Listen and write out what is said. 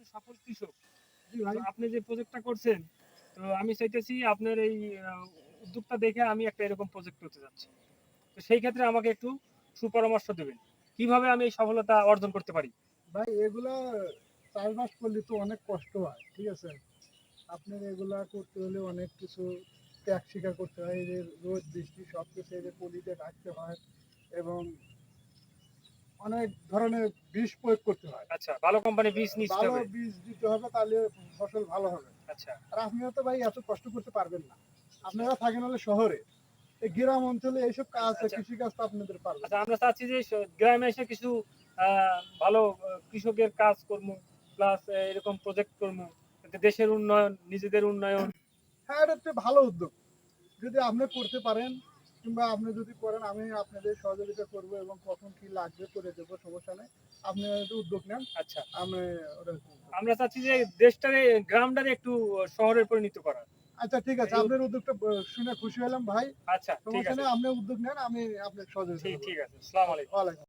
একজন সফল কৃষক। জি ভাই। তো আপনি যে প্রজেক্টটা করছেন, তো আমি চাইতেছি আপনার এই উদ্যোগটা দেখে আমি একটা এরকম প্রজেক্ট করতে যাচ্ছি। তো সেই ক্ষেত্রে আমাকে একটু সুপরামর্শ দেবেন। কিভাবে আমি এই সফলতা অর্জন করতে পারি? ভাই এগুলা চাষবাস করলে তো অনেক কষ্ট হয়, ঠিক আছে? আপনার এগুলা করতে হলে অনেক কিছু ত্যাগ স্বীকার করতে হয়। এই যে রোদ বৃষ্টি সব কিছু এই যে পলিতে রাখতে হয় এবং অনেক ধরনের বিষ প্রয়োগ করতে হয়। আচ্ছা, ভালো কোম্পানির বীজ নিতে ভালো হবে। বীজ দিতে হবে, তাহলে ফসল ভালো হবে। আচ্ছা, আর আপনারা তো ভাই এত কষ্ট করতে পারবেন না। আপনারা থাকেন হলো শহরে। এই গ্রাম অঞ্চলে এইসব কাজ আচ্ছা, কৃষিকাজ তো আপনাদের পারবেন আচ্ছা না। আমরা চাচ্ছি যে গ্রামে এসে কিছু আ ভালো কৃষকের কাজ কর্মু, প্লাস এরকম প্রজেক্ট কর্মু। যাতে দেশের উন্নয়ন, নিজেদের উন্নয়ন। হ্যাঁ, এটা একটা ভালো উদ্যোগ। যদি আপনি করতে পারেন কিংবা আপনি যদি করেন, আমি আপনাদের সহযোগিতা করব এবং কখন কি লাগবে করে দেবো, সমস্যা নেই। আপনি যদি উদ্যোগ নেন, আচ্ছা, আমি ওটা আমরা চাচ্ছি যে দেশটারে গ্রামটারে একটু শহরে পরিণত করা। আচ্ছা ঠিক আছে। এই আপনার উদ্যোগটা শুনে খুশি হলাম ভাই। আচ্ছা, ঠিক সমস্যা আছে। নেই, আপনি উদ্যোগ নেন, আমি আপনাকে সহযোগিতা করব। ঠিক আছে। আসসালামু আলাইকুম। ওয়ালাইকুম